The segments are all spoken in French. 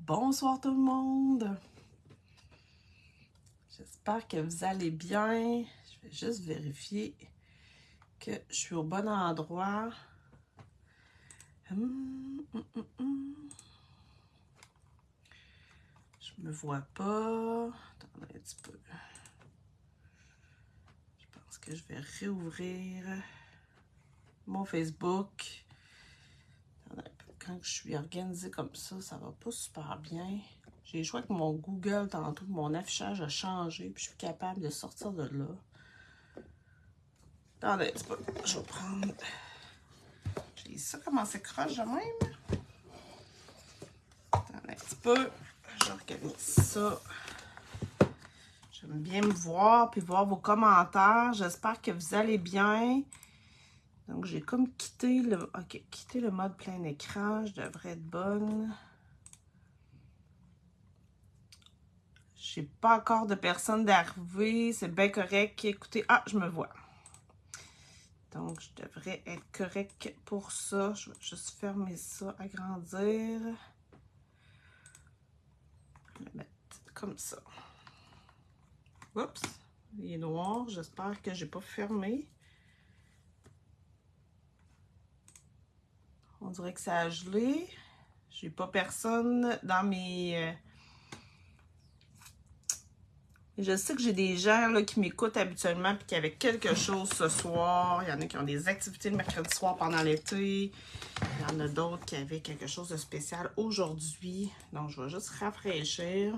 Bonsoir tout le monde. J'espère que vous allez bien. Je vais juste vérifier que je suis au bon endroit. Je me vois pas. Attendez un petit peu. Je pense que je vais réouvrir mon Facebook. Quand je suis organisée comme ça va pas super bien. J'ai joué avec mon Google tantôt, mon affichage a changé, puis je suis capable de sortir de là. Attendez un petit peu, je vais prendre... J'ai ça commencé croche de même. Attendez un petit peu, j'organise ça. J'aime bien me voir, puis voir vos commentaires. J'espère que vous allez bien. Donc, j'ai comme quitté le mode plein écran. Je devrais être bonne. J'ai pas encore de personnes d'arrivée. C'est bien correct. Écoutez, je me vois. Donc, je devrais être correct pour ça. Je vais juste fermer ça, agrandir. Je vais le mettre comme ça. Oups, il est noir. J'espère que j'ai pas fermé. On dirait que ça a gelé. J'ai pas personne dans mes... Je sais que j'ai des gens là, qui m'écoutent habituellement et qui avaient quelque chose ce soir. Il y en a qui ont des activités le mercredi soir pendant l'été. Il y en a d'autres qui avaient quelque chose de spécial aujourd'hui. Donc, je vais juste rafraîchir.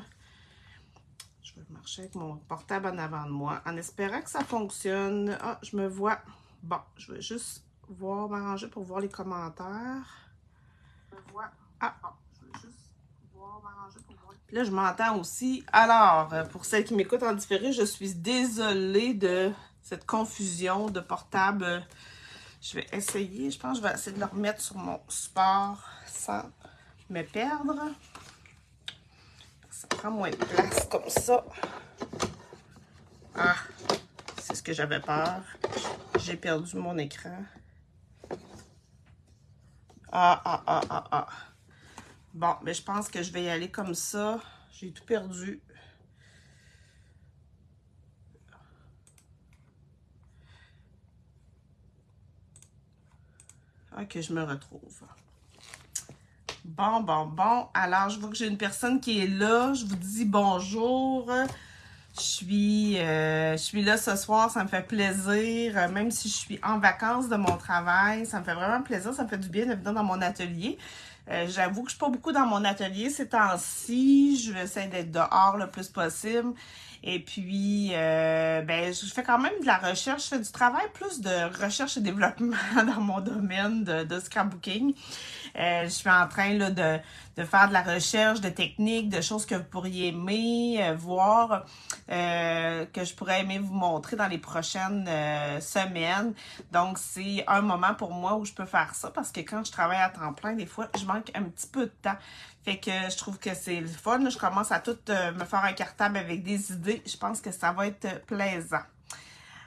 Je vais marcher avec mon portable en avant de moi en espérant que ça fonctionne. Ah, je me vois. Bon, je vais juste m'arranger pour voir les commentaires. Je me vois. Je vais juste m'arranger pour voir. Puis là, je m'entends aussi. Alors, pour celles qui m'écoutent en différé, je suis désolée de cette confusion de portable. Je vais essayer, je pense que je vais essayer de le remettre sur mon support sans me perdre. Ça prend moins de place comme ça. Ah, c'est ce que j'avais peur. J'ai perdu mon écran. Bon, mais je pense que je vais y aller comme ça. J'ai tout perdu. Ok, je me retrouve. Bon. Alors, je vois que j'ai une personne qui est là. Je vous dis bonjour. Je suis là ce soir. Ça me fait plaisir. Même si je suis en vacances de mon travail, ça me fait vraiment plaisir. Ça me fait du bien de venir dans mon atelier. J'avoue que je suis pas beaucoup dans mon atelier ces temps-ci. Je vais essayer d'être dehors le plus possible. Et puis, je fais quand même de la recherche. Je fais du travail plus de recherche et développement dans mon domaine de scrapbooking. Je suis en train là, de faire de la recherche, de techniques, de choses que vous pourriez aimer voir, que je pourrais aimer vous montrer dans les prochaines semaines. Donc, c'est un moment pour moi où je peux faire ça parce que quand je travaille à temps plein, des fois, je manque un petit peu de temps. Fait que je trouve que c'est le fun. Je commence à tout me faire un cartable avec des idées. Je pense que ça va être plaisant.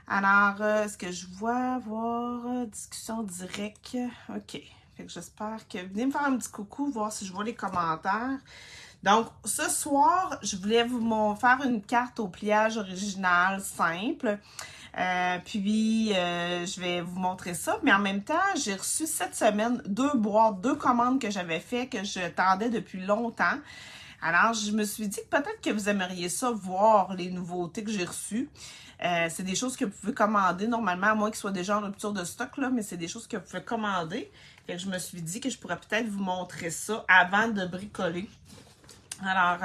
Alors, est-ce que je vois voir discussion directe? OK. Fait que j'espère que... Venez me faire un petit coucou, voir si je vois les commentaires. Donc, ce soir, je voulais vous faire une carte au pliage original simple. Je vais vous montrer ça. Mais en même temps, j'ai reçu cette semaine 2 boîtes, 2 commandes que j'avais fait, que je tendais depuis longtemps. Alors, je me suis dit que peut-être que vous aimeriez ça, voir les nouveautés que j'ai reçues. C'est des choses que vous pouvez commander normalement, à moins qu'ils soient déjà en rupture de stock, là, mais c'est des choses que vous pouvez commander. Fait que je me suis dit que je pourrais peut-être vous montrer ça avant de bricoler. Alors,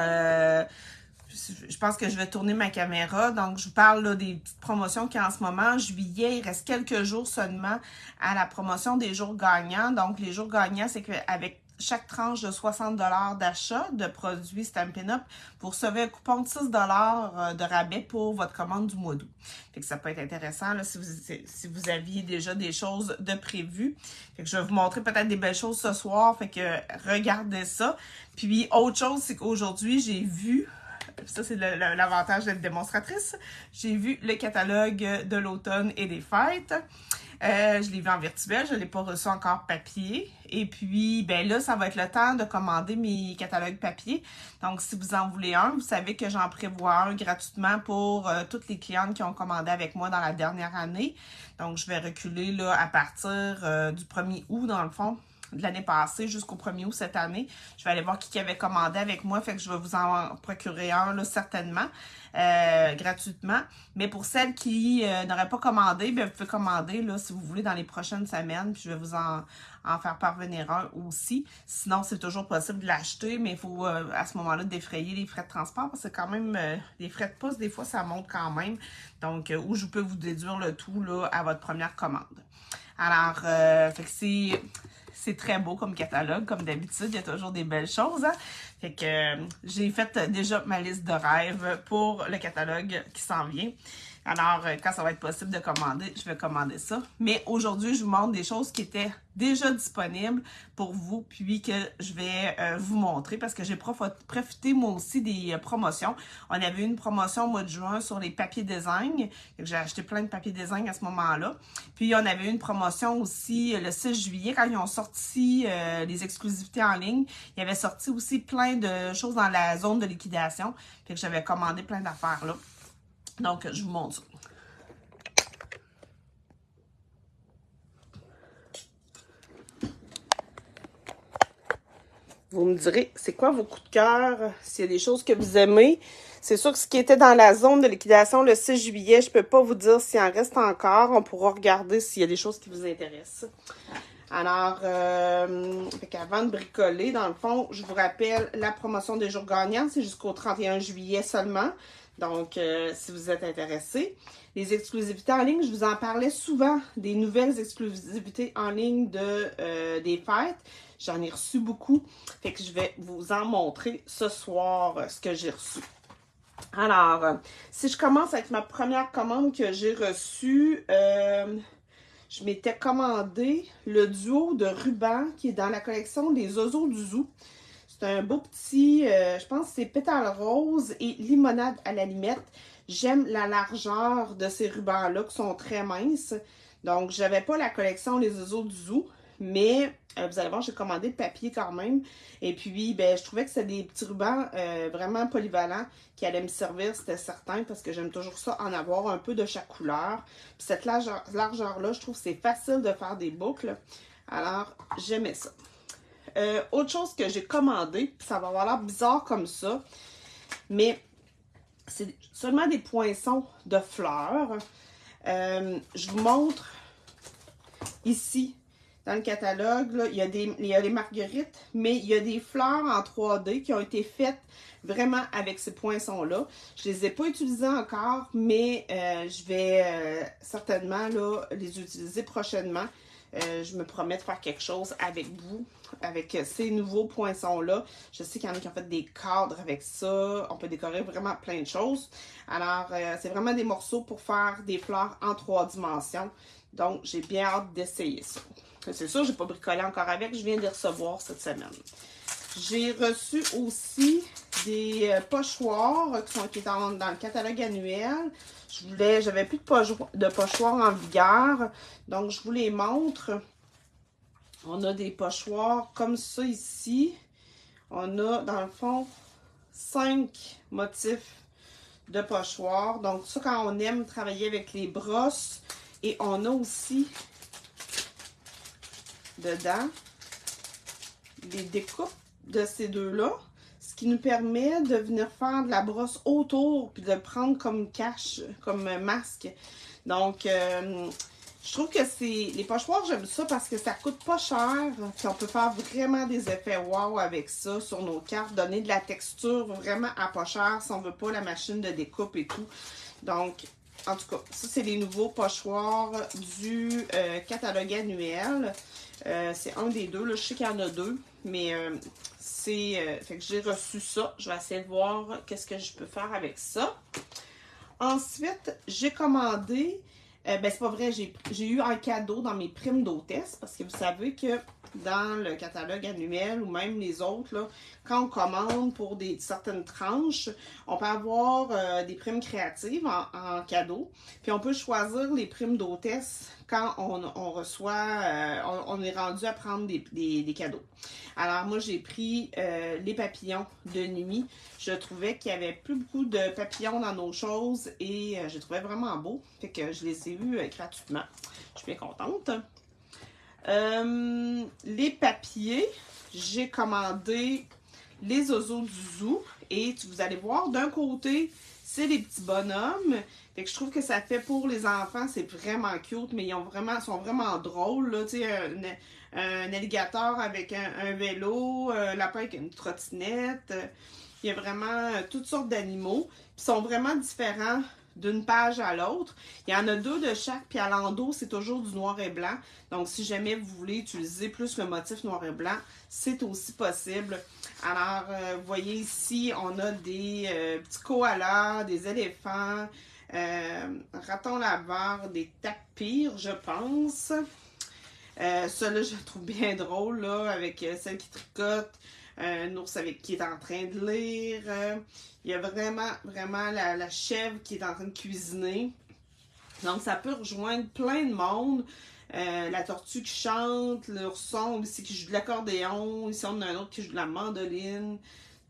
je pense que je vais tourner ma caméra. Donc, je vous parle là, des petites promotions qu'il y a en ce moment. Juillet, il reste quelques jours seulement à la promotion des jours gagnants. Donc, les jours gagnants, c'est qu'avec chaque tranche de 60 $ d'achat de produits Stampin' Up, vous recevez un coupon de 6 $ de rabais pour votre commande du mois d'août. Fait que ça peut être intéressant là, si vous aviez déjà des choses de prévues. Fait que je vais vous montrer peut-être des belles choses ce soir. Fait que regardez ça. Puis, autre chose, c'est qu'aujourd'hui, j'ai vu ça c'est l'avantage d'être démonstratrice, j'ai vu le catalogue de l'automne et des fêtes. Je l'ai vu en virtuel, je ne l'ai pas reçu encore papier. Et puis, ben là, ça va être le temps de commander mes catalogues papier. Donc, si vous en voulez un, vous savez que j'en prévois un gratuitement pour toutes les clientes qui ont commandé avec moi dans la dernière année. Donc, je vais reculer là à partir du 1er août, dans le fond, de l'année passée jusqu'au 1er août cette année. Je vais aller voir qui avait commandé avec moi, fait que je vais vous en procurer un là, certainement, gratuitement. Mais pour celles qui n'auraient pas commandé, bien, vous pouvez commander là, si vous voulez dans les prochaines semaines, puis je vais vous en faire parvenir un aussi. Sinon, c'est toujours possible de l'acheter, mais il faut à ce moment-là défrayer les frais de transport parce que quand même, les frais de poste, des fois, ça monte quand même. Donc, où je peux vous déduire le tout là, à votre première commande. Alors, fait que c'est très beau comme catalogue, comme d'habitude, il y a toujours des belles choses. Hein? Fait que j'ai fait déjà ma liste de rêves pour le catalogue qui s'en vient. Alors, quand ça va être possible de commander, je vais commander ça. Mais aujourd'hui, je vous montre des choses qui étaient déjà disponibles pour vous, puis que je vais vous montrer parce que j'ai profité moi aussi des promotions. On avait une promotion au mois de juin sur les papiers design. J'ai acheté plein de papiers design à ce moment-là. Puis, on avait une promotion aussi le 6 juillet quand ils ont sorti les exclusivités en ligne. Il y avait sorti aussi plein de choses dans la zone de liquidation. Fait que j'avais commandé plein d'affaires là. Donc, je vous montre ça. Vous me direz, c'est quoi vos coups de cœur? S'il y a des choses que vous aimez. C'est sûr que ce qui était dans la zone de liquidation le 6 juillet, je ne peux pas vous dire s'il en reste encore. On pourra regarder s'il y a des choses qui vous intéressent. Alors, avant de bricoler, dans le fond, je vous rappelle la promotion des jours gagnants. C'est jusqu'au 31 juillet seulement. Donc, si vous êtes intéressés. Les exclusivités en ligne, je vous en parlais souvent, des nouvelles exclusivités en ligne des fêtes. J'en ai reçu beaucoup. Fait que je vais vous en montrer ce soir ce que j'ai reçu. Alors, si je commence avec ma première commande que j'ai reçue, je m'étais commandé le duo de rubans qui est dans la collection des Oiseaux du Zoo. C'est un beau petit, je pense que c'est pétale rose et limonade à la limette. J'aime la largeur de ces rubans-là qui sont très minces. Donc, je n'avais pas la collection Les Oiseaux du Zoo, mais vous allez voir, j'ai commandé le papier quand même. Et puis, ben, je trouvais que c'était des petits rubans vraiment polyvalents qui allaient me servir, c'était certain, parce que j'aime toujours ça, en avoir un peu de chaque couleur. Puis cette largeur-là, je trouve que c'est facile de faire des boucles. Alors, j'aimais ça. Autre chose que j'ai commandé, ça va avoir l'air bizarre comme ça, mais c'est seulement des poinçons de fleurs. Je vous montre ici, dans le catalogue, là, il y a des marguerites, mais il y a des fleurs en 3D qui ont été faites vraiment avec ces poinçons-là. Je ne les ai pas utilisés encore, mais je vais certainement là, les utiliser prochainement. Je me promets de faire quelque chose avec vous, avec ces nouveaux poinçons-là. Je sais qu'il y en a qui ont fait des cadres avec ça. On peut décorer vraiment plein de choses. Alors, c'est vraiment des morceaux pour faire des fleurs en 3 dimensions. Donc, j'ai bien hâte d'essayer ça. C'est sûr, je n'ai pas bricolé encore avec. Je viens de les recevoir cette semaine. J'ai reçu aussi des pochoirs qui sont dans le catalogue annuel. J'avais plus de pochoirs en vigueur, donc je vous les montre. On a des pochoirs comme ça ici. On a, dans le fond, 5 motifs de pochoirs. Donc, ça, quand on aime travailler avec les brosses. Et on a aussi, dedans, des découpes de ces deux-là. Ce qui nous permet de venir faire de la brosse autour, puis de le prendre comme cache, comme masque. Donc, je trouve que les pochoirs, j'aime ça parce que ça coûte pas cher. Puis on peut faire vraiment des effets wow avec ça sur nos cartes. Donner de la texture vraiment à pas cher si on veut pas la machine de découpe et tout. Donc, en tout cas, ça, c'est les nouveaux pochoirs du catalogue annuel. C'est un des deux. Là. Je sais qu'il y en a 2, mais fait que j'ai reçu ça. Je vais essayer de voir qu'est-ce que je peux faire avec ça. Ensuite, j'ai commandé Ben, c'est pas vrai, j'ai eu un cadeau dans mes primes d'hôtesse parce que vous savez que dans le catalogue annuel ou même les autres, là, quand on commande pour certaines tranches, on peut avoir des primes créatives en cadeau. Puis on peut choisir les primes d'hôtesse quand on reçoit, on est rendu à prendre des cadeaux. Alors moi, j'ai pris les papillons de nuit. Je trouvais qu'il y avait plus beaucoup de papillons dans nos choses et je les trouvais vraiment beaux. Fait que je les ai eus gratuitement. Je suis bien contente. Les papiers, j'ai commandé les oiseaux du zoo. Et vous allez voir, d'un côté, c'est des petits bonhommes. Fait que je trouve que ça fait pour les enfants, c'est vraiment cute, mais sont vraiment drôles. Là, tu sais, un alligator avec un vélo, un lapin avec une trottinette. Il y a vraiment toutes sortes d'animaux. Ils sont vraiment différents d'une page à l'autre. Il y en a 2 de chaque, puis à l'endos, c'est toujours du noir et blanc. Donc, si jamais vous voulez utiliser plus le motif noir et blanc, c'est aussi possible. Alors, vous voyez ici, on a des petits koalas, des éléphants, ratons laveurs, des tapirs, je pense. Ça, là, je le trouve bien drôle, là, avec celle qui tricote, un ours qui est en train de lire. Il y a vraiment la chèvre qui est en train de cuisiner. Donc, ça peut rejoindre plein de monde. La tortue qui chante, l'ourson ici qui joue de l'accordéon. Ici, on a un autre qui joue de la mandoline,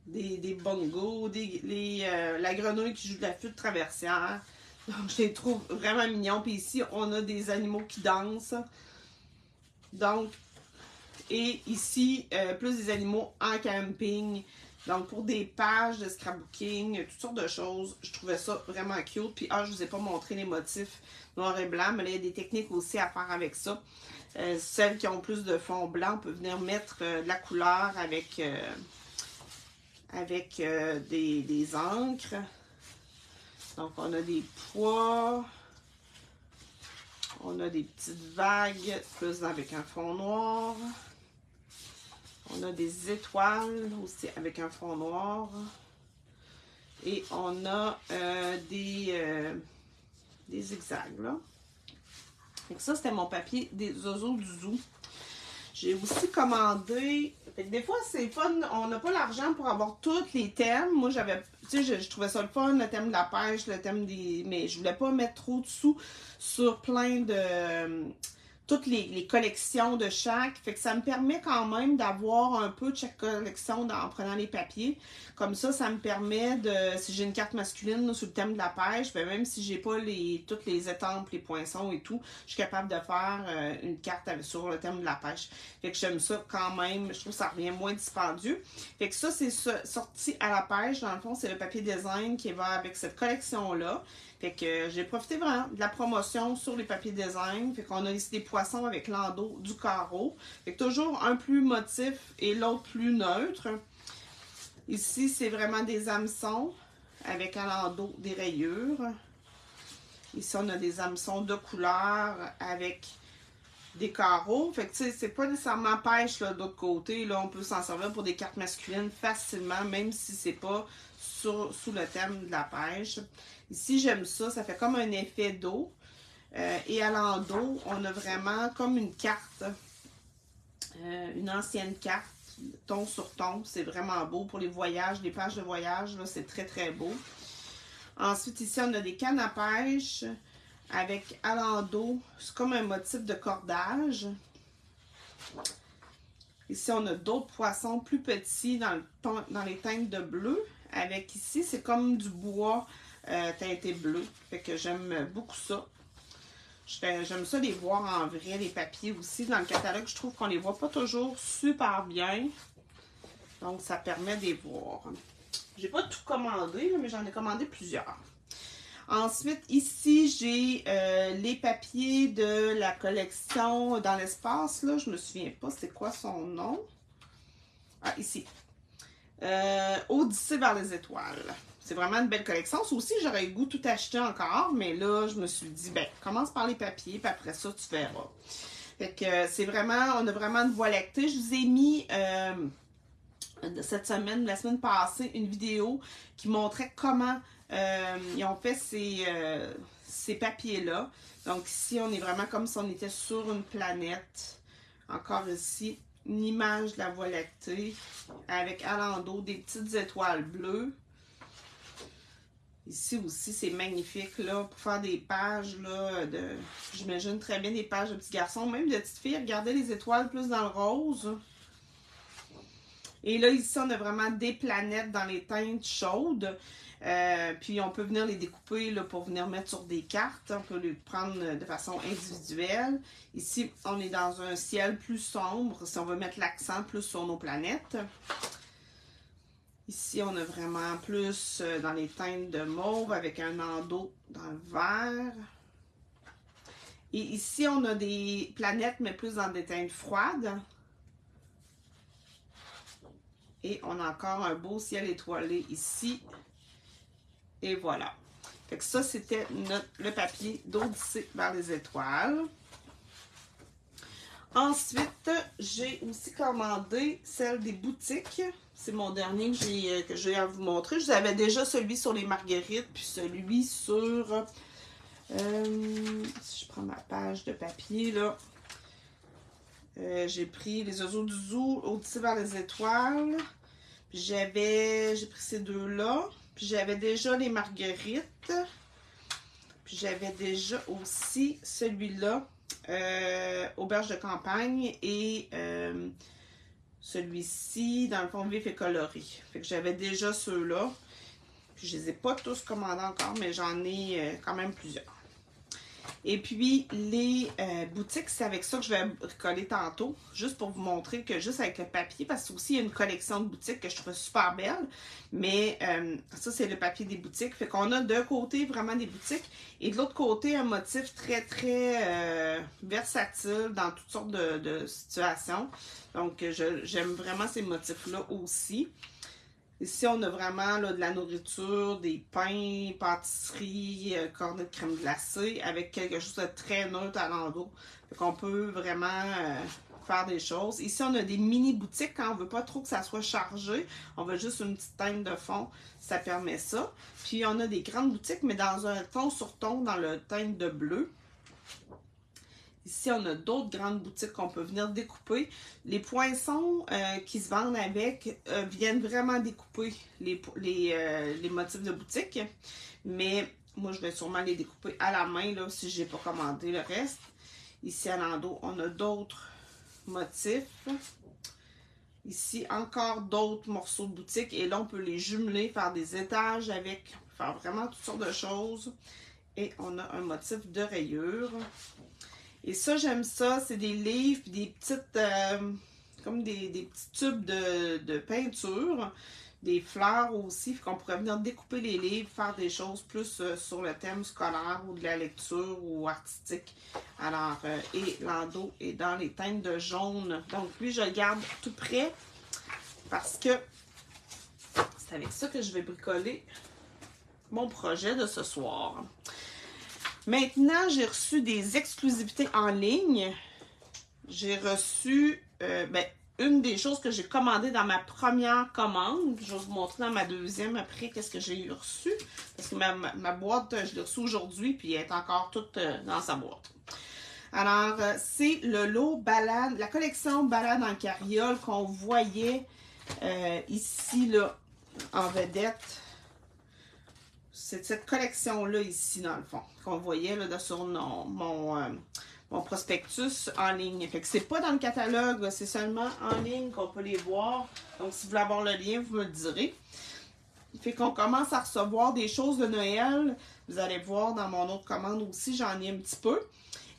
des bongos, la grenouille qui joue de la flûte traversière. Donc, je les trouve vraiment mignons. Puis ici, on a des animaux qui dansent. Donc, et ici, plus des animaux en camping. Donc, pour des pages de scrapbooking, toutes sortes de choses. Je trouvais ça vraiment cute. Puis, je vous ai pas montré les motifs noir et blanc, mais là, il y a des techniques aussi à faire avec ça. Celles qui ont plus de fond blanc, on peut venir mettre de la couleur avec des encres. Donc, on a des pois. On a des petites vagues, plus avec un fond noir. On a des étoiles aussi avec un fond noir. Et on a des zigzags, là. Donc ça, c'était mon papier des oiseaux du zoo. J'ai aussi commandé... Des fois, c'est fun. On n'a pas l'argent pour avoir tous les thèmes. Moi, je trouvais ça le fun, le thème de la pêche, le thème des... Mais je voulais pas mettre trop de sous sur plein de... toutes les collections de chaque. Fait que ça me permet quand même d'avoir un peu de chaque collection en prenant les papiers. Comme ça me permet de... Si j'ai une carte masculine là, sur le thème de la pêche, ben même si j'ai pas toutes les étampes, les poinçons et tout, je suis capable de faire une carte sur le thème de la pêche. Fait que j'aime ça quand même. Je trouve que ça revient moins dispendieux. Fait que ça, c'est sorti à la pêche. Dans le fond, c'est le papier design qui va avec cette collection-là. Fait que j'ai profité vraiment de la promotion sur les papiers design. Fait qu'on a ici des poissons avec l'endos du carreau. Fait que toujours un plus motif et l'autre plus neutre. Ici, c'est vraiment des hameçons avec à l'endos des rayures. Ici, on a des hameçons de couleur avec des carreaux. Fait que tu sais, c'est pas nécessairement pêche là, d'autre côté. Là, on peut s'en servir pour des cartes masculines facilement, même si c'est pas sous le thème de la pêche. Ici, j'aime ça. Ça fait comme un effet d'eau. Et à l'endos, on a vraiment comme une carte. Une ancienne carte. Ton sur ton. C'est vraiment beau pour les voyages, les pages de voyage. Là, c'est très, très beau. Ensuite, ici, on a des cannes à pêche avec à l'endos. C'est comme un motif de cordage. Ici, on a d'autres poissons plus petits dans les teintes de bleu. Avec ici, c'est comme du bois teinté bleu. Fait que j'aime beaucoup ça. J'aime ça les voir en vrai, les papiers aussi. Dans le catalogue, je trouve qu'on les voit pas toujours super bien. Donc, ça permet de les voir. J'ai pas tout commandé, mais j'en ai commandé plusieurs. Ensuite, ici, j'ai les papiers de la collection Dans l'espace. Là, je me souviens pas c'est quoi son nom. Ah, ici. Odyssée vers les étoiles. C'est vraiment une belle collection. Ça aussi, j'aurais le goût de tout acheter encore, mais là, je me suis dit, ben, commence par les papiers, puis après ça, tu verras. Fait que c'est vraiment, on a vraiment une voie lactée. Je vous ai mis cette semaine, la semaine passée, une vidéo qui montrait comment ils ont fait ces papiers-là. Donc ici, on est vraiment comme si on était sur une planète. Encore ici, une image de la Voie lactée avec à l'endos des petites étoiles bleues. Ici aussi, c'est magnifique là, pour faire des pages là, j'imagine très bien des pages de petits garçons, même de petites filles. Regardez les étoiles plus dans le rose. Et là, ici, on a vraiment des planètes dans les teintes chaudes. Puis on peut venir les découper là, pour venir mettre sur des cartes. On peut les prendre de façon individuelle. Ici, on est dans un ciel plus sombre, si on veut mettre l'accent plus sur nos planètes. Ici, on a vraiment plus dans les teintes de mauve avec un endos dans le vert. Et ici, on a des planètes, mais plus dans des teintes froides. Et on a encore un beau ciel étoilé ici. Et voilà. Fait que ça, c'était le papier d'Odyssée vers les étoiles. Ensuite, j'ai aussi commandé celle des boutiques. C'est mon dernier que j'ai à vous montrer. Je vous avais déjà celui sur les marguerites, puis celui sur... si je prends ma page de papier, là. J'ai pris les oiseaux du zoo, Odyssée vers les étoiles. Puis j'ai pris ces deux-là. Puis j'avais déjà les marguerites. Puis j'avais déjà aussi celui-là, auberge de campagne. Et celui-ci, dans le fond, vif et coloré. Fait que j'avais déjà ceux-là. Puis je les ai pas tous commandés encore, mais j'en ai quand même plusieurs. Et puis, les boutiques, c'est avec ça que je vais bricoler tantôt, juste pour vous montrer que juste avec le papier, parce que aussi, il y a une collection de boutiques que je trouve super belle, mais ça, c'est le papier des boutiques. Fait qu'on a d'un côté vraiment des boutiques, et de l'autre côté, un motif très, très versatile dans toutes sortes de situations. Donc, j'aime vraiment ces motifs-là aussi. Ici, on a vraiment là, de la nourriture, des pains, pâtisseries, cornets de crème glacée avec quelque chose de très neutre à l'endos. Fait qu'on peut vraiment faire des choses. Ici, on a des mini-boutiques quand on ne veut pas trop que ça soit chargé. On veut juste une petite teinte de fond. Ça permet ça. Puis, on a des grandes boutiques, mais dans un ton sur ton, dans le teinte de bleu. Ici, on a d'autres grandes boutiques qu'on peut venir découper. Les poinçons qui se vendent avec viennent vraiment découper les motifs de boutique. Mais moi, je vais sûrement les découper à la main là, si je n'ai pas commandé le reste. Ici, à l'endos, on a d'autres motifs. Ici, encore d'autres morceaux de boutique. Et là, on peut les jumeler, faire des étages avec, faire vraiment toutes sortes de choses. Et on a un motif de rayure. Et ça, j'aime ça. C'est des livres, puis des petites, comme des petits tubes de peinture, des fleurs aussi. Fait qu'on pourrait venir découper les livres, faire des choses plus sur le thème scolaire ou de la lecture ou artistique. Alors, et l'endos est dans les teintes de jaune. Donc, lui, je le garde tout près parce que c'est avec ça que je vais bricoler mon projet de ce soir. Maintenant, j'ai reçu des exclusivités en ligne. J'ai reçu une des choses que j'ai commandées dans ma première commande. Je vais vous montrer dans ma deuxième après qu'est-ce que j'ai reçu. Parce que ma boîte, je l'ai reçue aujourd'hui, puis elle est encore toute dans sa boîte. Alors, c'est le lot balade, la collection balade en carriole qu'on voyait ici, là, en vedette. C'est cette collection-là ici, dans le fond, qu'on voyait là, sur mon prospectus en ligne. Fait que c'est pas dans le catalogue, c'est seulement en ligne qu'on peut les voir. Donc, si vous voulez avoir le lien, vous me le direz. Fait qu'on commence à recevoir des choses de Noël. Vous allez voir dans mon autre commande aussi, j'en ai un petit peu.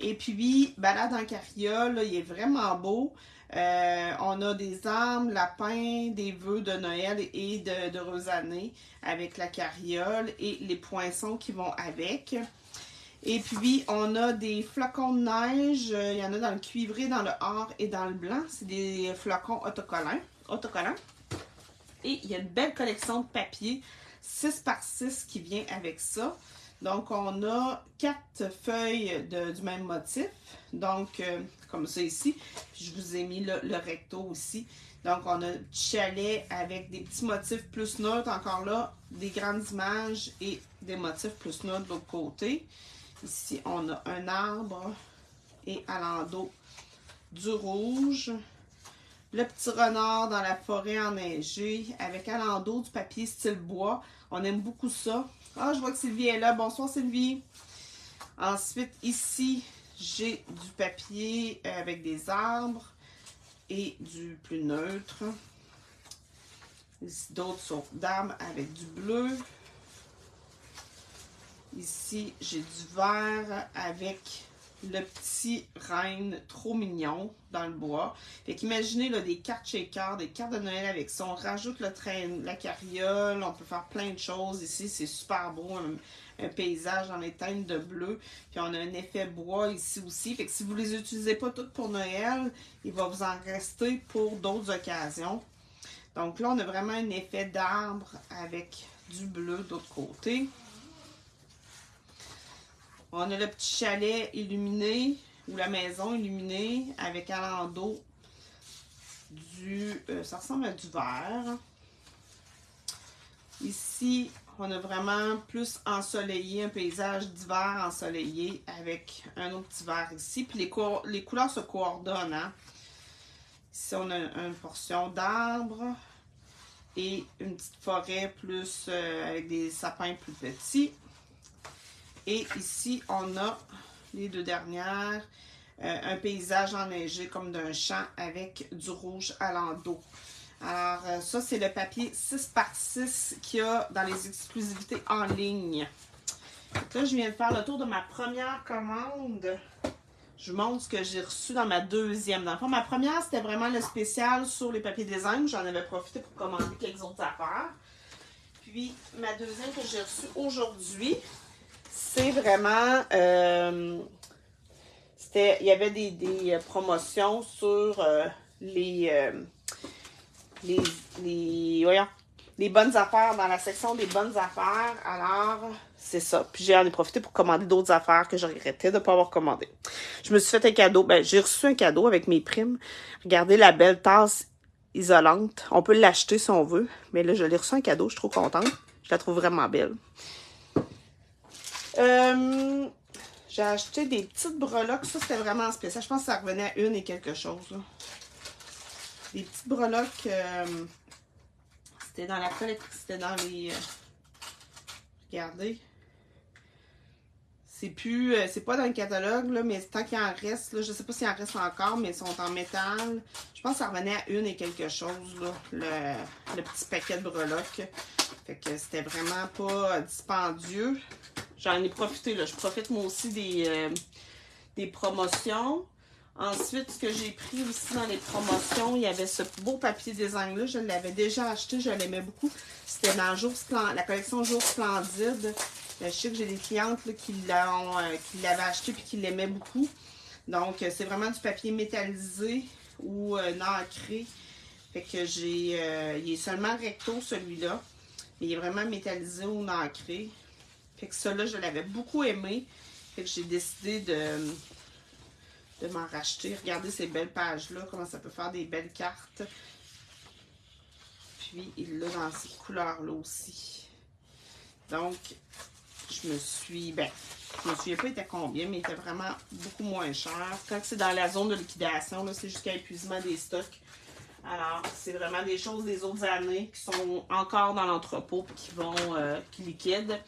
Et puis, balade en carriole, là, il est vraiment beau. On a des arbres, lapins, des vœux de Noël et d'heureuse année avec la carriole et les poinçons qui vont avec. Et puis, on a des flocons de neige. Il y en a dans le cuivré, dans le or et dans le blanc. C'est des flocons autocollants. Et il y a une belle collection de papier 6 par 6 qui vient avec ça. Donc, on a 4 feuilles du même motif. Donc, comme ça ici. Puis, je vous ai mis le recto aussi. Donc, on a un petit chalet avec des petits motifs plus neutres. Encore là, des grandes images et des motifs plus neutres de l'autre côté. Ici, on a un arbre et à l'endos du rouge. Le petit renard dans la forêt enneigée avec à l'endos du papier style bois. On aime beaucoup ça. Ah, je vois que Sylvie est là. Bonsoir Sylvie. Ensuite, ici, j'ai du papier avec des arbres et du plus neutre. Ici, d'autres sont d'arbres avec du bleu. Ici, j'ai du vert avec le petit renne trop mignon dans le bois. Fait qu'imaginez là, des cartes shaker, des cartes de Noël avec ça. On rajoute le train, la carriole, on peut faire plein de choses. Ici, c'est super beau, un paysage dans les teintes de bleu. Puis on a un effet bois ici aussi. Fait que si vous ne les utilisez pas toutes pour Noël, il va vous en rester pour d'autres occasions. Donc là, on a vraiment un effet d'arbre avec du bleu de l'autre côté. On a le petit chalet illuminé ou la maison illuminée avec à l'endos du... ça ressemble à du vert. Ici, on a vraiment plus ensoleillé, un paysage d'hiver ensoleillé avec un autre petit vert ici. Puis les couleurs se coordonnent. Hein? Ici, on a une portion d'arbres et une petite forêt plus avec des sapins plus petits. Et ici, on a les deux dernières, un paysage enneigé comme d'un champ avec du rouge à l'endos. Alors, ça, c'est le papier 6x6 qu'il y a dans les exclusivités en ligne. Donc là, je viens de faire le tour de ma première commande. Je vous montre ce que j'ai reçu dans ma deuxième. Dans le fond, ma première, c'était vraiment le spécial sur les papiers design. J'en avais profité pour commander quelques autres affaires. Puis, ma deuxième que j'ai reçue aujourd'hui, c'est vraiment, il y avait des promotions sur les bonnes affaires, dans la section des bonnes affaires. Alors, c'est ça. Puis j'en ai profité pour commander d'autres affaires que je regrettais de ne pas avoir commandé. Je me suis fait un cadeau. Ben, j'ai reçu un cadeau avec mes primes. Regardez la belle tasse isolante. On peut l'acheter si on veut. Mais là, je l'ai reçu un cadeau. Je suis trop contente. Je la trouve vraiment belle. J'ai acheté des petites breloques. Ça, c'était vraiment spécial. Je pense que ça revenait à 1 et quelque chose. Là. Des petites breloques. C'était dans la collecte. C'était dans les... regardez. C'est plus... c'est pas dans le catalogue, là, mais tant qu'il en reste, là, je sais pas s'il en reste encore, mais ils sont en métal. Je pense que ça revenait à 1 et quelque chose, là, le petit paquet de breloques. Fait que c'était vraiment pas dispendieux. J'en ai profité, là. Je profite moi aussi des promotions. Ensuite, ce que j'ai pris aussi dans les promotions, il y avait ce beau papier design-là. Je l'avais déjà acheté, je l'aimais beaucoup. C'était dans la collection Jour Splendide. Je sais que j'ai des clientes là, qui l'avaient acheté et qui l'aimaient beaucoup. Donc, c'est vraiment du papier métallisé ou nacré. Fait que il est seulement recto celui-là. Mais il est vraiment métallisé ou nacré. Fait que ça là, je l'avais beaucoup aimé. Fait que j'ai décidé de m'en racheter. Regardez ces belles pages-là, comment ça peut faire des belles cartes. Puis, il l'a dans ces couleurs-là aussi. Donc, je me souviens pas il était combien, mais il était vraiment beaucoup moins cher. Quand c'est dans la zone de liquidation, c'est jusqu'à épuisement des stocks. Alors, c'est vraiment des choses des autres années qui sont encore dans l'entrepôt et qui liquident.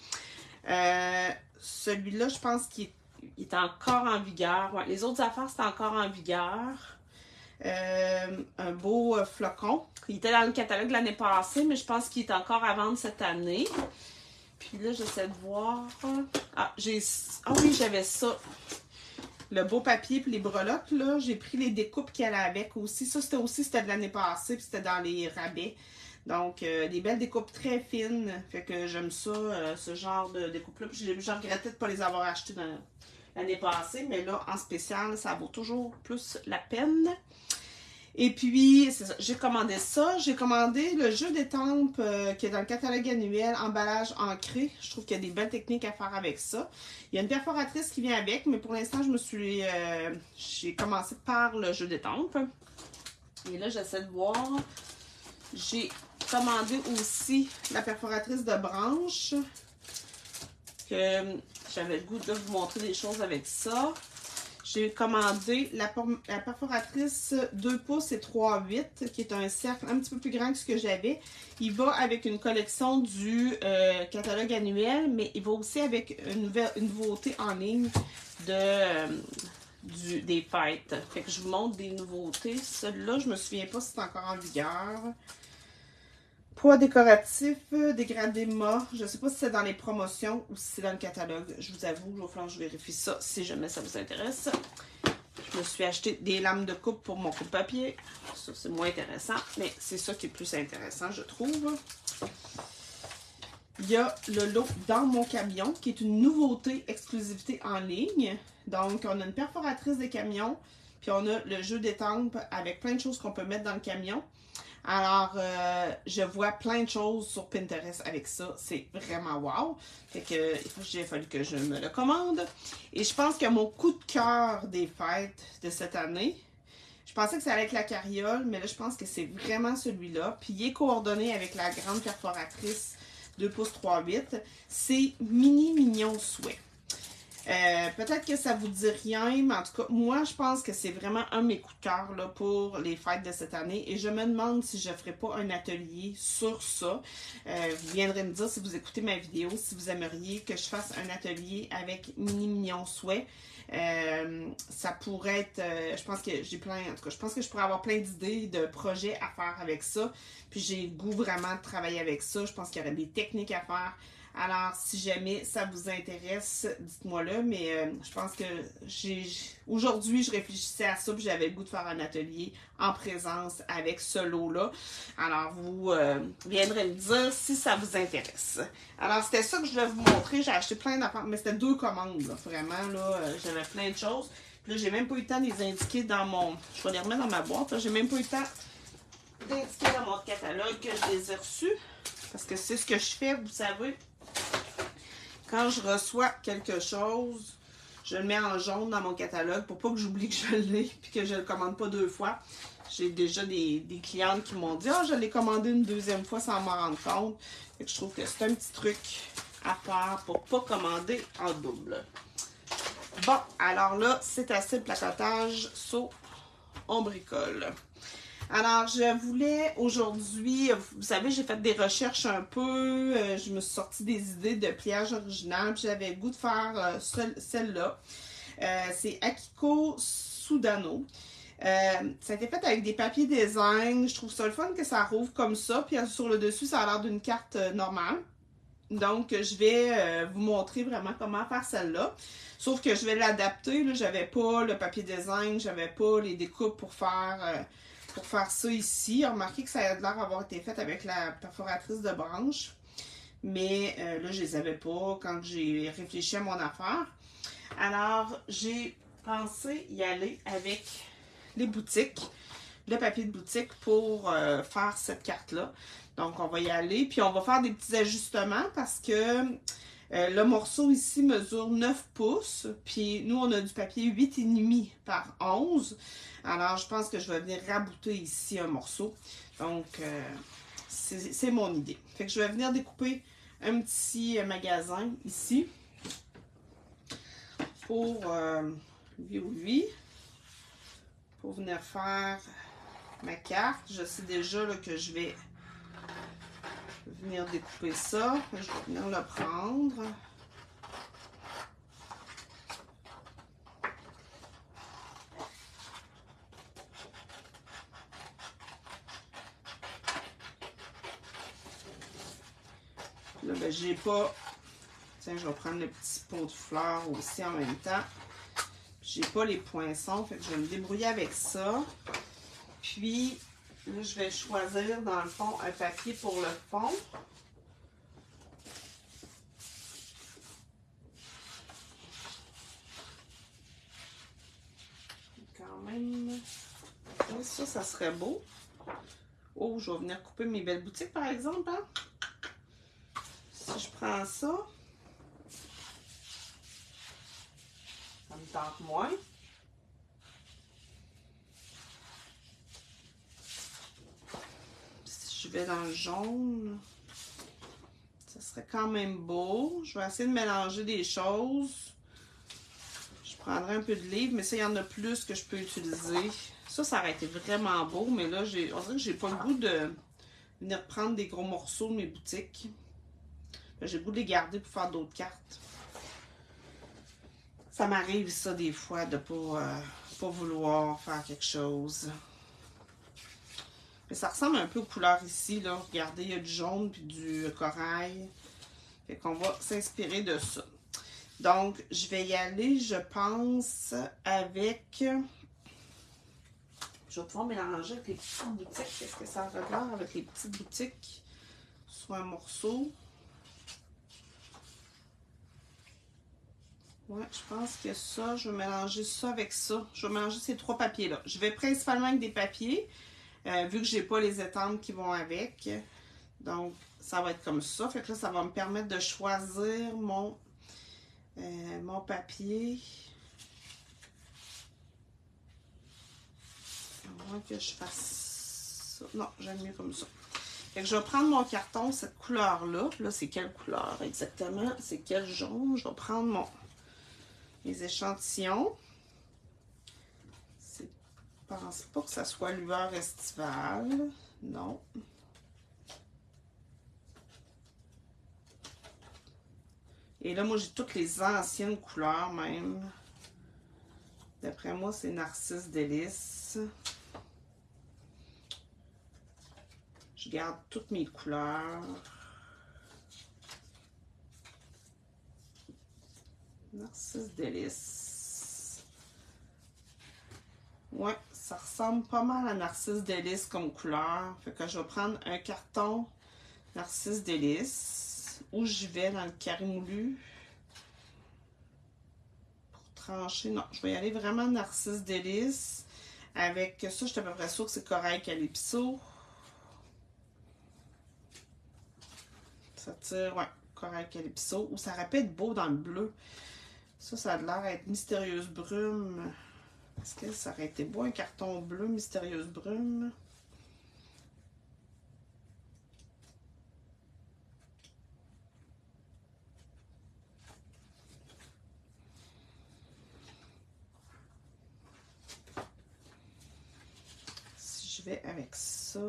Celui-là, je pense qu'il est encore en vigueur. Ouais, les autres affaires, c'est encore en vigueur. Un beau flocon. Il était dans le catalogue l'année passée, mais je pense qu'il est encore à vendre cette année. Puis là, j'essaie de voir. Ah oui, j'avais ça. Le beau papier puis les breloques, là, j'ai pris les découpes qu'il y avait avec aussi. Ça, c'était de l'année passée, puis c'était dans les rabais. Donc, des belles découpes très fines. Fait que j'aime ça, ce genre de découpes-là. Puis je regrettais de ne pas les avoir achetées l'année passée, mais là, en spécial, ça vaut toujours plus la peine. Et puis, c'est ça, j'ai commandé ça. J'ai commandé le jeu d'étampes qui est dans le catalogue annuel, emballage ancré. Je trouve qu'il y a des belles techniques à faire avec ça. Il y a une perforatrice qui vient avec, mais pour l'instant, j'ai commencé par le jeu d'étampes. Et là, j'essaie de voir. J'ai commandé aussi la perforatrice de branche. Que j'avais le goût de vous montrer des choses avec ça. J'ai commandé la perforatrice 2 pouces et 3,8 qui est un cercle un petit peu plus grand que ce que j'avais. Il va avec une collection du catalogue annuel, mais il va aussi avec une nouveauté en ligne des fêtes. Fait que je vous montre des nouveautés. Celui-là, je me souviens pas si c'est encore en vigueur. Poids décoratif, dégradé mat. Je ne sais pas si c'est dans les promotions ou si c'est dans le catalogue. Je vous avoue, il va falloir que je vérifie ça si jamais ça vous intéresse. Je me suis acheté des lames de coupe pour mon coupe-papier. Ça, c'est moins intéressant, mais c'est ça qui est plus intéressant, je trouve. Il y a le lot dans mon camion, qui est une nouveauté exclusivité en ligne. Donc, on a une perforatrice de camion, puis on a le jeu d'étampes avec plein de choses qu'on peut mettre dans le camion. Alors, je vois plein de choses sur Pinterest avec ça. C'est vraiment wow. Fait que, il a fallu que je me le commande. Et je pense que mon coup de cœur des fêtes de cette année, je pensais que ça allait être la carriole, mais là, je pense que c'est vraiment celui-là. Puis, il est coordonné avec la grande perforatrice 2 pouces 3,8. C'est Mini Mignon Souhait. Peut-être que ça vous dit rien, mais en tout cas, moi, je pense que c'est vraiment un de mes coups de cœur là, pour les fêtes de cette année. Et je me demande si je ne ferai pas un atelier sur ça. Vous viendrez me dire, si vous écoutez ma vidéo, si vous aimeriez que je fasse un atelier avec Mini Mignon Souhait. Ça pourrait être, je pense que j'ai plein, en tout cas, je pense que je pourrais avoir plein d'idées, de projets à faire avec ça. Puis j'ai le goût vraiment de travailler avec ça. Je pense qu'il y aurait des techniques à faire. Alors, si jamais ça vous intéresse, dites-moi-le, mais je pense que aujourd'hui, je réfléchissais à ça, puis j'avais le goût de faire un atelier en présence avec ce lot-là. Alors, vous viendrez me dire si ça vous intéresse. Alors, c'était ça que je voulais vous montrer. J'ai acheté plein d'affaires, mais c'était 2 commandes, là, vraiment, là, j'avais plein de choses. Puis là, j'ai même pas eu le temps de les indiquer dans mon... Je vais les remettre dans ma boîte. J'ai même pas eu le temps d'indiquer dans mon catalogue que je les ai reçus. Parce que c'est ce que je fais, vous savez. Quand je reçois quelque chose, je le mets en jaune dans mon catalogue pour pas que j'oublie que je l'ai puis que je le commande pas 2 fois. J'ai déjà des clientes qui m'ont dit « Ah, je l'ai commandé une 2e fois sans m'en rendre compte. » Fait que je trouve que c'est un petit truc à faire pour pas commander en double. Bon, alors là, c'est assez le placotage, on bricole. Alors, je voulais aujourd'hui, vous savez, j'ai fait des recherches un peu, je me suis sorti des idées de pliage original, puis j'avais le goût de faire celle-là. C'est Akiko Sudano. Ça a été fait avec des papiers design. Je trouve ça le fun que ça rouvre comme ça, puis sur le dessus, ça a l'air d'une carte normale. Donc, je vais vous montrer vraiment comment faire celle-là. Sauf que je vais l'adapter. J'avais pas le papier design, j'avais pas les découpes pour faire ça ici. Remarquez que ça a l'air d'avoir été fait avec la perforatrice de branche. Mais là, je les avais pas quand j'ai réfléchi à mon affaire. Alors, j'ai pensé y aller avec les boutiques, le papier de boutique pour faire cette carte-là. Donc, on va y aller. Puis, on va faire des petits ajustements parce que le morceau ici mesure 9 pouces. Puis, nous, on a du papier 8,5 par 11. Alors, je pense que je vais venir rabouter ici un morceau. Donc, c'est mon idée. Fait que je vais venir découper un petit magasin ici pour lui, pour venir faire ma carte. Je sais déjà là, que je vais venir découper ça. Je vais venir le prendre. Là, ben, j'ai pas... Tiens, je vais prendre le petit pot de fleurs aussi en même temps. J'ai pas les poinçons, fait que je vais me débrouiller avec ça. Puis, là, je vais choisir, dans le fond, un papier pour le fond. Quand même... Ça serait beau. Oh, je vais venir couper mes belles boutiques, par exemple, hein? Si je prends ça, ça me tente moins. Si je vais dans le jaune, ça serait quand même beau. Je vais essayer de mélanger des choses. Je prendrai un peu de livre, mais ça, il y en a plus que je peux utiliser. Ça aurait été vraiment beau, mais là, on dirait que j'ai pas le goût de venir prendre des gros morceaux de mes boutiques. J'ai le goût de les garder pour faire d'autres cartes. Ça m'arrive, ça, des fois, de pas vouloir faire quelque chose. Mais ça ressemble un peu aux couleurs ici, là. Regardez, il y a du jaune puis du corail. Fait qu'on va s'inspirer de ça. Donc, je vais y aller, je pense, avec... Je vais pouvoir mélanger avec les petites boutiques. Qu'est-ce que ça regarde avec les petites boutiques sur un morceau? Ouais, je pense que ça, je vais mélanger ça avec ça. Je vais mélanger ces trois papiers-là. Je vais principalement avec des papiers, vu que j'ai pas les étampes qui vont avec. Donc, ça va être comme ça. Fait que là, ça va me permettre de choisir mon papier. À moins que je fasse ça. Non, j'aime mieux comme ça. Fait que je vais prendre mon carton, cette couleur-là. Là, c'est quelle couleur exactement? C'est quel jaune? Je vais prendre mes échantillons. Je pense pas que ça soit lueur estivale. Non. Et là, moi, j'ai toutes les anciennes couleurs même. D'après moi, c'est Narcisse Délice. Je garde toutes mes couleurs. Narcisse Délice. Ouais, ça ressemble pas mal à Narcisse Délice comme couleur. Fait que je vais prendre un carton Narcisse Délice. Où je vais dans le carré moulu. Pour trancher, non, je vais y aller vraiment Narcisse Délice. Avec ça, je suis à peu près sûre que c'est Corail Calypso. Ça tire, ouais, Corail Calypso. Ou ça aurait pu être beau dans le bleu. Ça a l'air d'être Mystérieuse Brume. Est-ce que ça aurait été beau un carton bleu Mystérieuse Brume? Si je vais avec ça.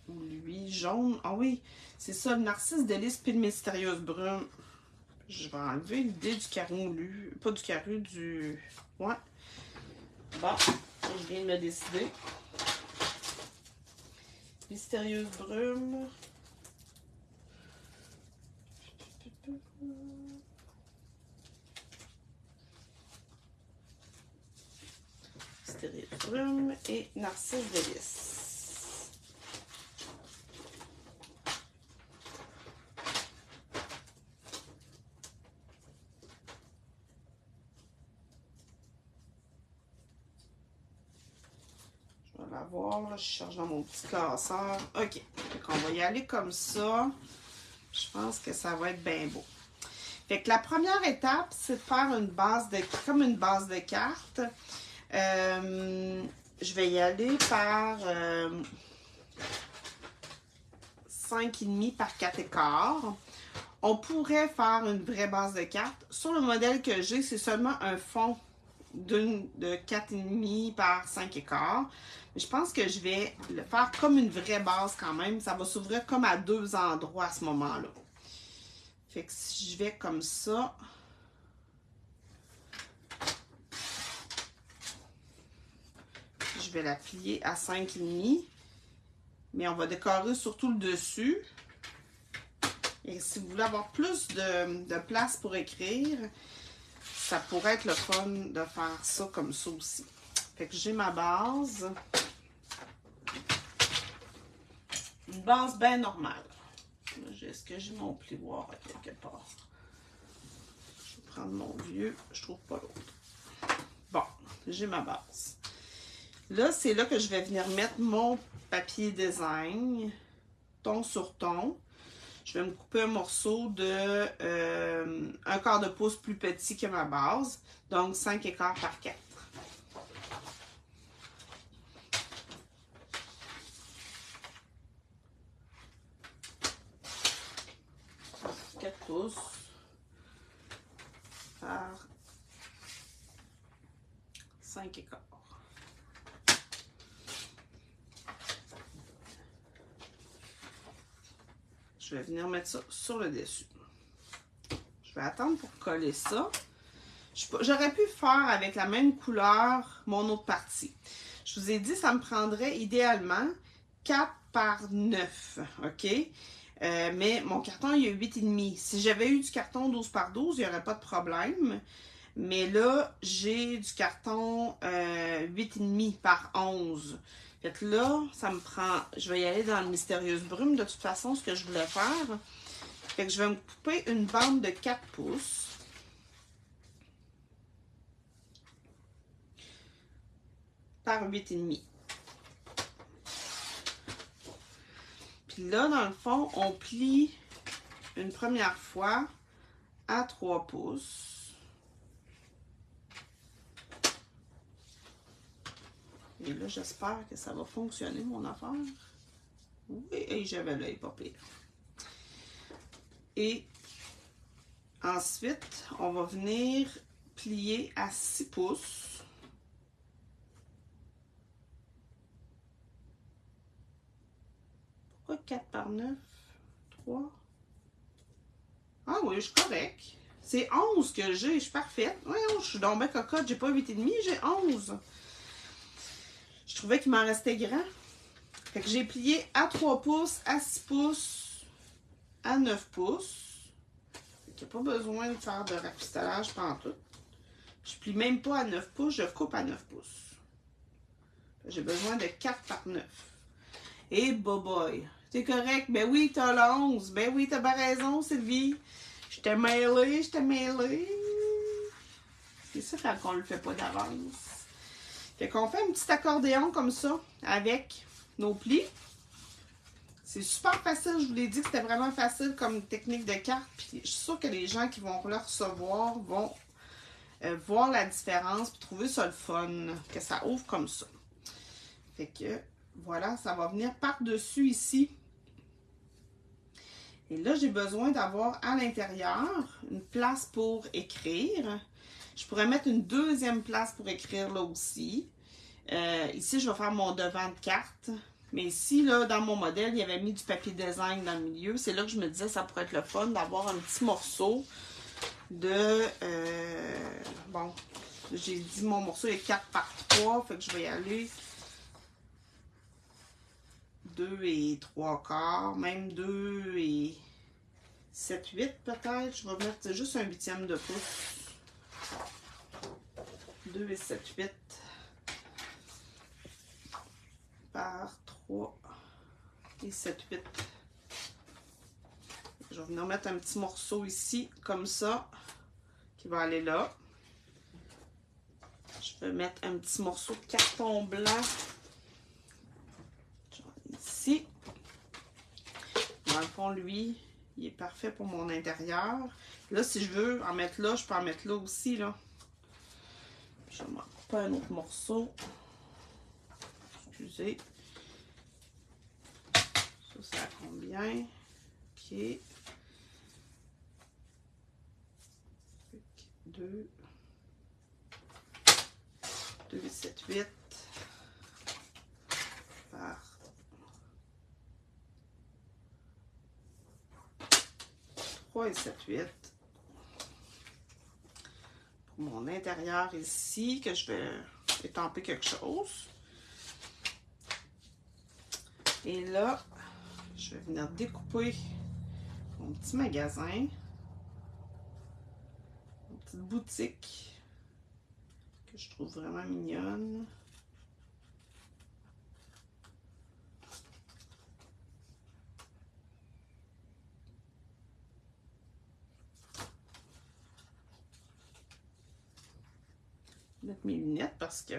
Ou lui, jaune. Ah oui, c'est ça, le Narcisse Délice puis le Mystérieuse Brume. Je vais enlever l'idée du carré moulu. Pas du carré, du... Ouais. Bon, je viens de me décider. Mystérieuse Brume. Mystérieuse Brume et Narcisse Délice. Voir, là, je cherche dans mon petit classeur. OK. On va y aller comme ça. Je pense que ça va être bien beau. Fait que la première étape, c'est de faire une base comme une base de cartes. Je vais y aller par 5,5 par 4,15. On pourrait faire une vraie base de cartes. Sur le modèle que j'ai, c'est seulement un fond de 4,5 par 5,15. Mais je pense que je vais le faire comme une vraie base quand même. Ça va s'ouvrir comme à deux endroits à ce moment-là. Fait que si je vais comme ça, je vais la plier à 5,5. Mais on va décorer surtout le dessus. Et si vous voulez avoir plus de place pour écrire, ça pourrait être le fun de faire ça comme ça aussi. Fait que j'ai ma base. Une base bien normale. Est-ce que j'ai mon plioir à quelque part? Je vais prendre mon vieux. Je trouve pas l'autre. Bon, j'ai ma base. Là, c'est là que je vais venir mettre mon papier design, ton sur ton. Je vais me couper un morceau de 1/4 de pouce plus petit que ma base. Donc, 5,15 par 4. 4 pouces par 5 écarts. Je vais venir mettre ça sur le dessus. Je vais attendre pour coller ça. J'aurais pu faire avec la même couleur mon autre partie. Je vous ai dit, ça me prendrait idéalement 4 par 9, OK? Mais mon carton, il y a 8,5. Si j'avais eu du carton 12 par 12, il n'y aurait pas de problème. Mais là, j'ai du carton 8,5 par 11. Fait que là, ça me prend... Je vais y aller dans le Mystérieuse Brume, de toute façon, ce que je voulais faire. Fait que je vais me couper une bande de 4 pouces. Par 8,5. Puis là, dans le fond, on plie une première fois à 3 pouces. Et là, j'espère que ça va fonctionner, mon affaire. Oui, et j'avais l'œil pas pire. Et ensuite, on va venir plier à 6 pouces. Pourquoi 4 par 9? 3? Ah oui, je suis correct. C'est 11 que j'ai, je suis parfaite. Ouais, je suis donc bien cocotte, j'ai pas 8,5, j'ai 11. Je trouvais qu'il m'en restait grand. Fait que j'ai plié à 3 pouces, à 6 pouces, à 9 pouces. Fait qu'il n'y a pas besoin de faire de rafistolage pantoute. Je plie même pas à 9 pouces, je coupe à 9 pouces. J'ai besoin de 4 par 9. Et boy, c'est correct. Ben oui, t'as le 11. Ben oui, t'as bien raison, Sylvie. Je t'ai mêlé, je t'ai mêlé. C'est ça quand on le fait pas d'avance. Fait qu'on fait un petit accordéon comme ça avec nos plis. C'est super facile. Je vous l'ai dit que c'était vraiment facile comme technique de carte. Puis je suis sûre que les gens qui vont le recevoir vont voir la différence puis trouver ça le fun. Que ça ouvre comme ça. Fait que voilà, ça va venir par-dessus ici. Et là, j'ai besoin d'avoir à l'intérieur une place pour écrire. Je pourrais mettre une deuxième place pour écrire là aussi. Ici, je vais faire mon devant de carte. Mais ici, là, dans mon modèle, il y avait mis du papier design dans le milieu. C'est là que je me disais que ça pourrait être le fun d'avoir un petit morceau de... bon, j'ai dit mon morceau est 4 par 3. Fait que je vais y aller 2 et 3 quarts, même 2 et 7, 8 peut-être. Je vais mettre juste un huitième de pouce. 2 et 7, 8 par 3 et 7, 8. Je vais venir mettre un petit morceau ici, comme ça, qui va aller là. Je vais mettre un petit morceau de carton blanc ici. Dans le fond, lui, il est parfait pour mon intérieur. Là, si je veux en mettre là, je peux en mettre là aussi, là. Je vais m'en couper un autre morceau. Excusez. Ça combien? OK. 2, 2, 7, 8 par 3 et 7, 8 pour mon intérieur ici, que je vais étamper quelque chose. Et là, je vais venir découper mon petit magasin, une petite boutique que je trouve vraiment mignonne. Mettre mes lunettes parce que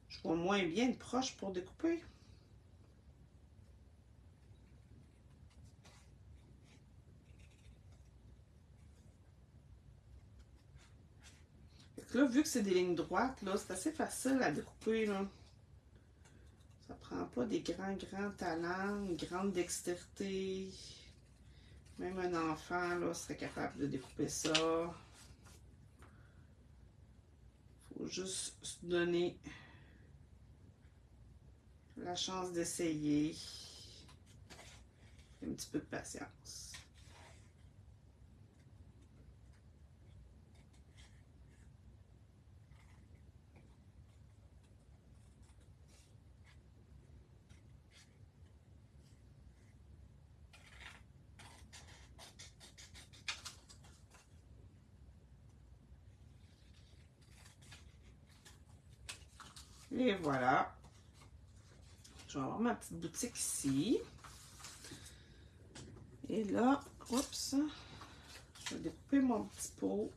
je vois moins bien de proche pour découper. Là, vu que c'est des lignes droites, là, c'est assez facile à découper, là. Ça prend pas des grands talents, une grande dextérité. Même un enfant, là, serait capable de découper ça. Faut juste se donner la chance d'essayer. Un petit peu de patience. Et voilà. Je vais avoir ma petite boutique ici. Et là, oups, je vais découper mon petit pot.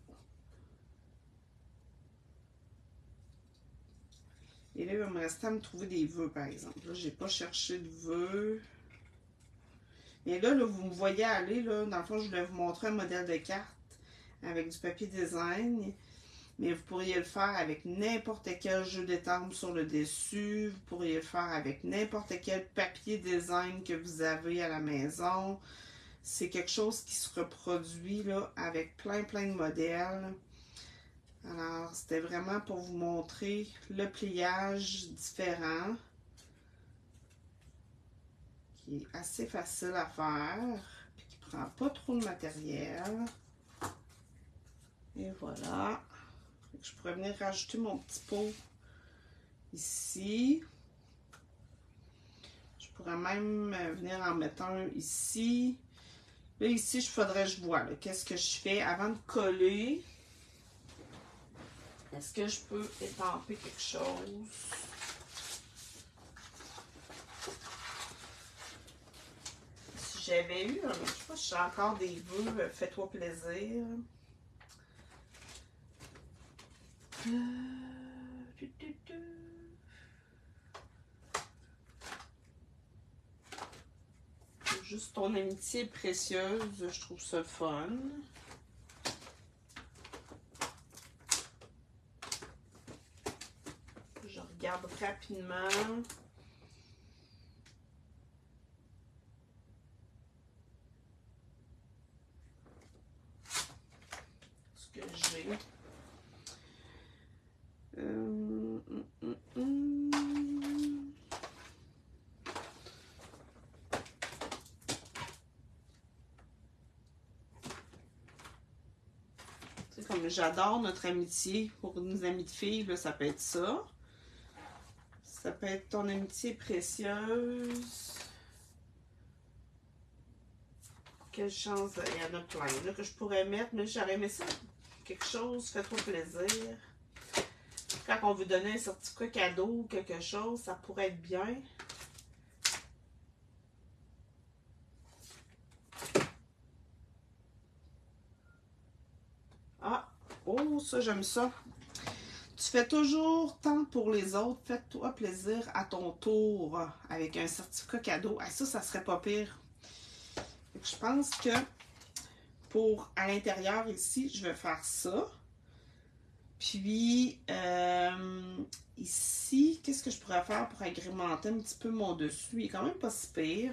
Et là, il va me rester à me trouver des vœux, par exemple. Là, j'ai pas cherché de vœux. Et là, vous me voyez aller, là, dans le fond, je voulais vous montrer un modèle de carte avec du papier design. Mais vous pourriez le faire avec n'importe quel jeu d'étampes sur le dessus. Vous pourriez le faire avec n'importe quel papier design que vous avez à la maison. C'est quelque chose qui se reproduit là, avec plein de modèles. Alors, c'était vraiment pour vous montrer le pliage différent, qui est assez facile à faire, puis qui ne prend pas trop de matériel. Et voilà. Je pourrais venir rajouter mon petit pot ici. Je pourrais même venir en mettre un ici. Là, ici, il faudrait que je vois qu'est-ce que je fais avant de coller. Est-ce que je peux étamper quelque chose? Si j'avais eu, je sais pas si j'ai encore des vœux, fais-toi plaisir. Juste ton amitié précieuse, je trouve ça fun. Je regarde rapidement. Ce que j'ai. Comme j'adore notre amitié pour nos amis de filles, là, ça peut être ça. Ça peut être ton amitié précieuse. Quelle chance, il y en a plein là, que je pourrais mettre, mais j'aurais aimé ça. Quelque chose, fais-toi plaisir. Quand on veut donner un certificat cadeau ou quelque chose, ça pourrait être bien. Ah, oh, ça, j'aime ça. Tu fais toujours tant pour les autres, fais-toi plaisir à ton tour avec un certificat cadeau. Ah, ça serait pas pire. Je pense que pour à l'intérieur ici, je vais faire ça. Puis ici, qu'est-ce que je pourrais faire pour agrémenter un petit peu mon dessus? Il est quand même pas si pire.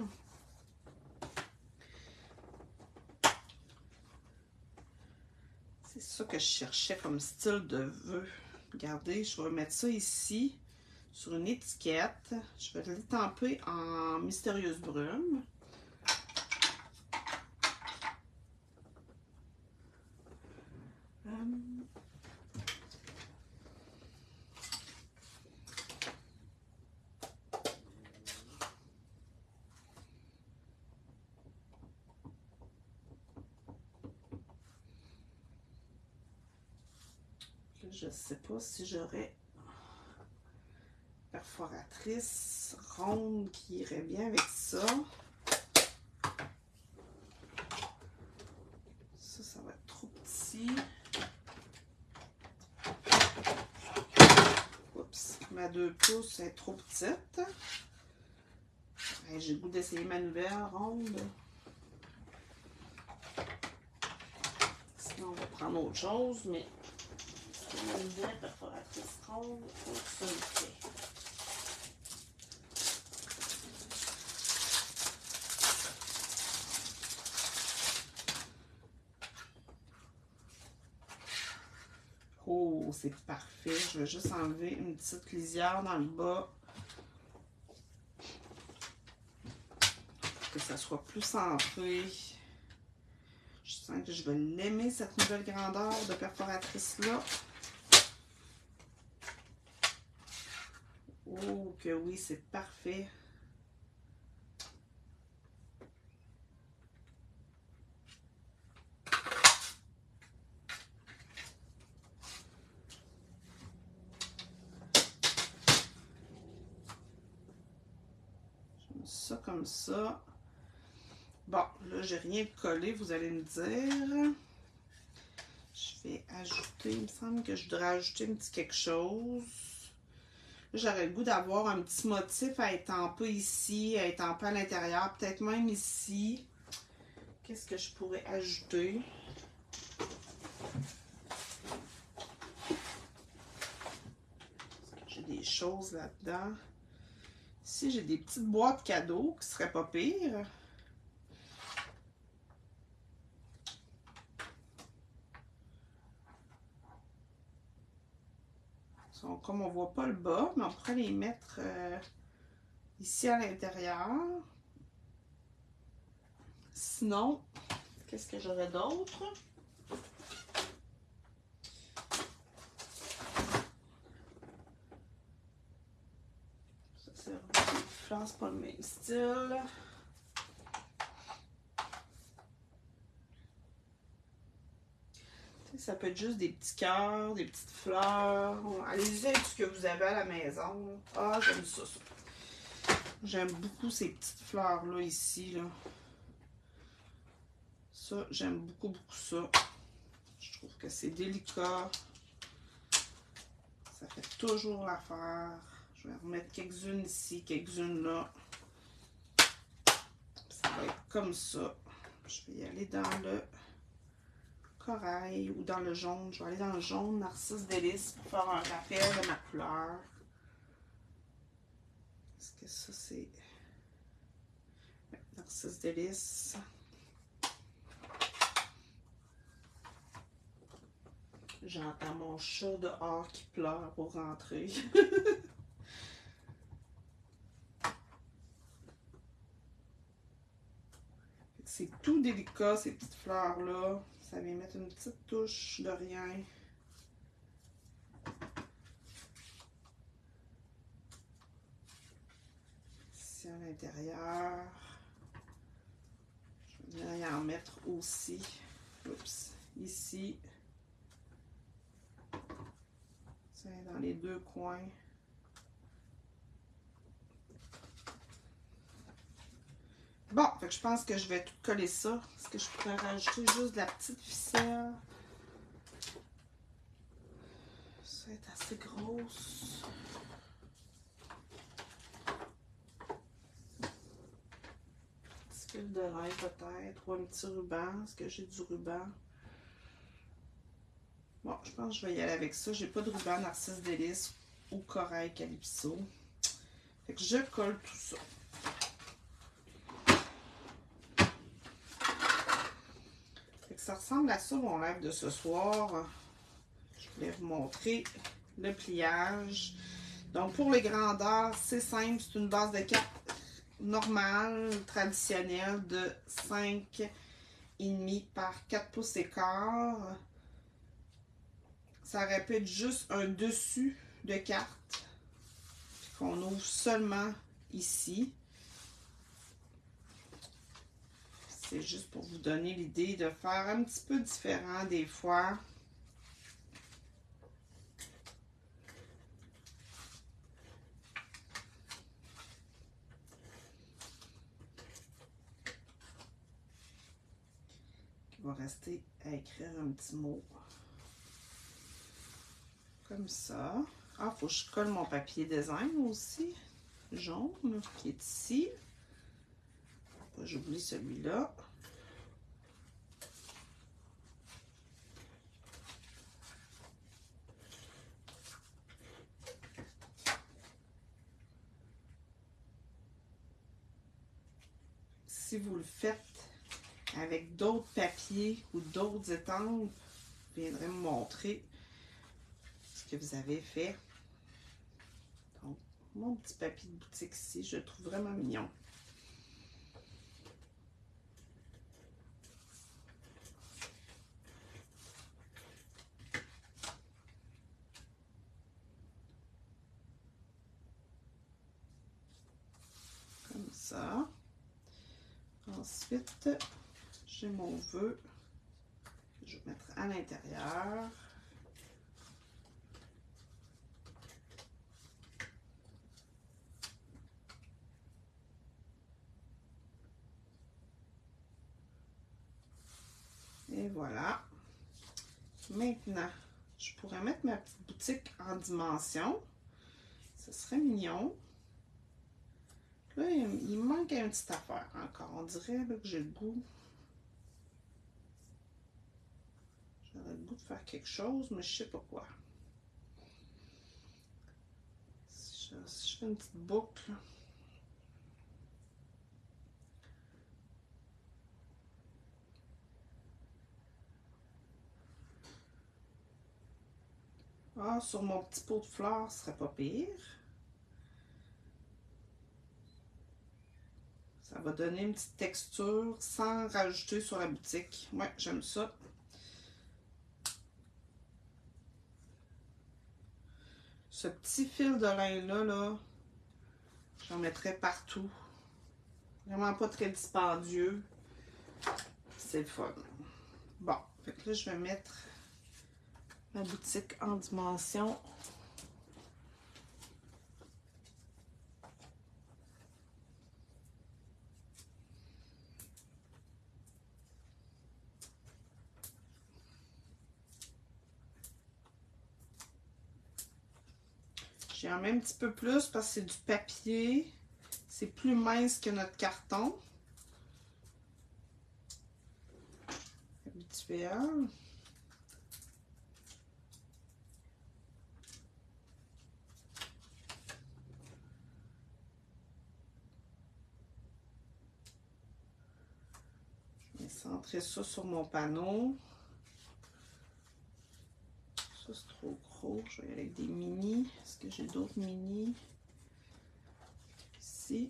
C'est ça que je cherchais comme style de vœu. Regardez, je vais mettre ça ici sur une étiquette. Je vais l'étamper en mystérieuse brume. Je sais pas si j'aurais perforatrice ronde qui irait bien avec ça. Ça va être trop petit. Oups, ma 2 pouces est trop petite. J'ai le goût d'essayer ma nouvelle ronde. Sinon, on va prendre autre chose, mais ma nouvelle perforatrice ronde, ça le fait. Oh, c'est parfait. Je vais juste enlever une petite lisière dans le bas. Pour que ça soit plus centré. Je sens que je vais l'aimer, cette nouvelle grandeur de perforatrice-là. Oh, que oui, c'est parfait. Ça comme ça. Bon, là, j'ai rien de collé, vous allez me dire. Je vais ajouter, il me semble que je devrais ajouter un petit quelque chose. J'aurais le goût d'avoir un petit motif à étamper ici, à étamper à l'intérieur, peut-être même ici. Qu'est-ce que je pourrais ajouter? J'ai des choses là-dedans. Ici, j'ai des petites boîtes cadeaux qui seraient pas pires. Comme on voit pas le bas, mais on pourrait les mettre ici à l'intérieur. Sinon, qu'est-ce que j'aurais d'autre? Ça, c'est des fleurs, c'est pas le même style. Ça peut être juste des petits cœurs, des petites fleurs. Allez-y avec ce que vous avez à la maison. Ah, j'aime ça, ça. J'aime beaucoup ces petites fleurs-là ici. Là. Ça, j'aime beaucoup, beaucoup ça. Je trouve que c'est délicat. Ça fait toujours l'affaire. Je vais remettre quelques-unes ici, quelques-unes là. Ça va être comme ça. Je vais y aller dans le corail ou dans le jaune. Je vais aller dans le jaune Narcisse Délice pour faire un rappel de ma couleur. Est-ce que ça c'est Narcisse Délice? J'entends mon chat dehors qui pleure pour rentrer. C'est tout délicat ces petites fleurs-là. Ça vient mettre une petite touche de rien. Ici à l'intérieur. Je vais venir y en mettre aussi. Oups. Ici. Tiens, dans les deux coins. Bon, fait que je pense que je vais tout coller ça. Est-ce que je pourrais rajouter juste de la petite ficelle? Ça va être assez grosse. Petit fil de lin peut-être. Ou un petit ruban. Est-ce que j'ai du ruban? Bon, je pense que je vais y aller avec ça. J'ai pas de ruban Narcisse Délice ou Corail Calypso. Fait que je colle tout ça. Fait que ça ressemble à ça mon live de ce soir. Je voulais vous montrer le pliage. Donc pour les grandeurs, c'est simple. C'est une base de cartes normale, traditionnelle de 5,5 par 4 pouces et quart. Ça répète juste un dessus de carte qu'on ouvre seulement ici. C'est juste pour vous donner l'idée de faire un petit peu différent des fois. Il va rester à écrire un petit mot. Comme ça. Ah, il faut que je colle mon papier design aussi. Jaune, qui est ici. J'oublie celui-là. Si vous le faites avec d'autres papiers ou d'autres étampes, je viendrai me montrer. que vous avez fait. Donc, mon petit papier de boutique ici, je le trouve vraiment mignon. Comme ça. Ensuite, j'ai mon vœu. Je vais mettre à l'intérieur. Et voilà. Maintenant, je pourrais mettre ma petite boutique en dimension. Ce serait mignon. Là, il me manque une petite affaire encore. On dirait là, que j'ai le goût. J'aurais le goût de faire quelque chose, mais je sais pas quoi. Si je fais une petite boucle. Ah, sur mon petit pot de fleurs, ce serait pas pire. Ça va donner une petite texture sans rajouter sur la boutique. Ouais, j'aime ça. Ce petit fil de lin-là, là, j'en mettrais partout. Vraiment pas très dispendieux. C'est le fun. Bon, fait que là, je vais mettre ma boutique en dimension. J'ai en mets un petit peu plus parce que c'est du papier. C'est plus mince que notre carton habituel. Je vais centrer ça sur mon panneau. Ça, c'est trop gros. Je vais y aller avec des mini. Est-ce que j'ai d'autres mini? Ici.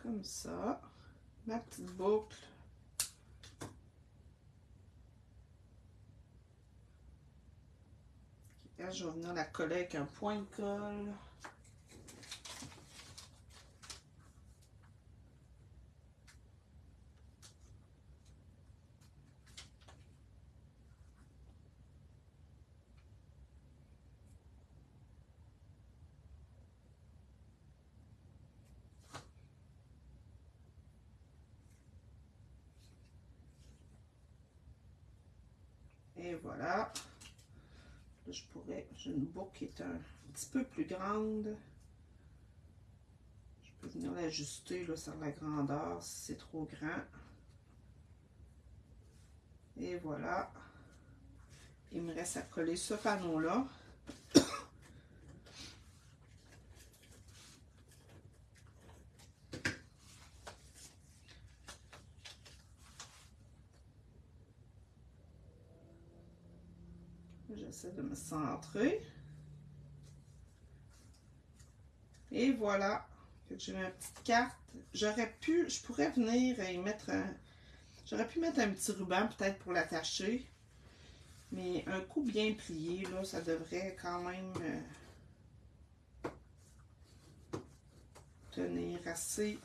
Comme ça. Ma petite boucle. Là, je vais venir la coller avec un point de colle. Et voilà. Là, je pourrais, j'ai une boucle qui est un petit peu plus grande. Je peux venir l'ajuster sur la grandeur si c'est trop grand. Et voilà. Il me reste à coller ce panneau-là. J'essaie de me centrer. Et voilà. J'ai ma petite carte. Je pourrais venir et mettre j'aurais pu mettre un petit ruban peut-être pour l'attacher. Mais un coup bien plié, là, ça devrait quand même tenir assez.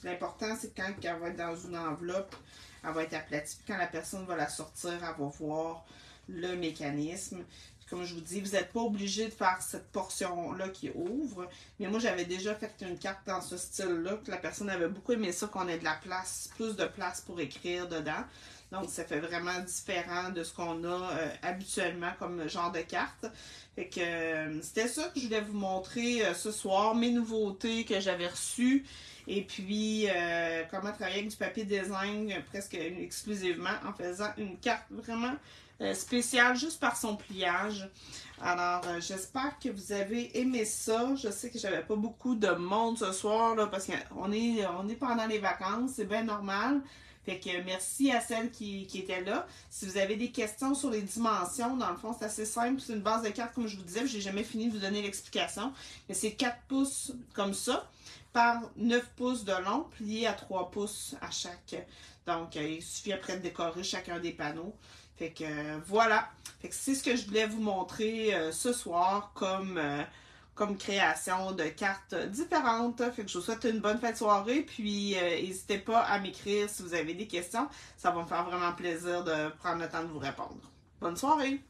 L'important, c'est quand elle va être dans une enveloppe, elle va être aplatie. Puis quand la personne va la sortir, elle va voir le mécanisme. Comme je vous dis, vous n'êtes pas obligé de faire cette portion-là qui ouvre. Mais moi, j'avais déjà fait une carte dans ce style-là, que la personne avait beaucoup aimé ça, qu'on ait de la place, plus de place pour écrire dedans. Donc, ça fait vraiment différent de ce qu'on a habituellement comme genre de carte. Fait que c'était ça que je voulais vous montrer ce soir, mes nouveautés que j'avais reçues. Et puis, comment travailler avec du papier design presque exclusivement en faisant une carte vraiment spécial juste par son pliage. Alors, j'espère que vous avez aimé ça. Je sais que j'avais pas beaucoup de monde ce soir, là, parce qu'on est pendant les vacances, c'est bien normal. Fait que merci à celles qui étaient là. Si vous avez des questions sur les dimensions, dans le fond, c'est assez simple. C'est une base de cartes, comme je vous disais. Je n'ai jamais fini de vous donner l'explication. Mais c'est 4 pouces comme ça, par 9 pouces de long, plié à 3 pouces à chaque. Donc, il suffit après de décorer chacun des panneaux. Fait que voilà. Fait que c'est ce que je voulais vous montrer ce soir comme création de cartes différentes. Fait que je vous souhaite une bonne fin de soirée. Puis n'hésitez pas à m'écrire si vous avez des questions. Ça va me faire vraiment plaisir de prendre le temps de vous répondre. Bonne soirée!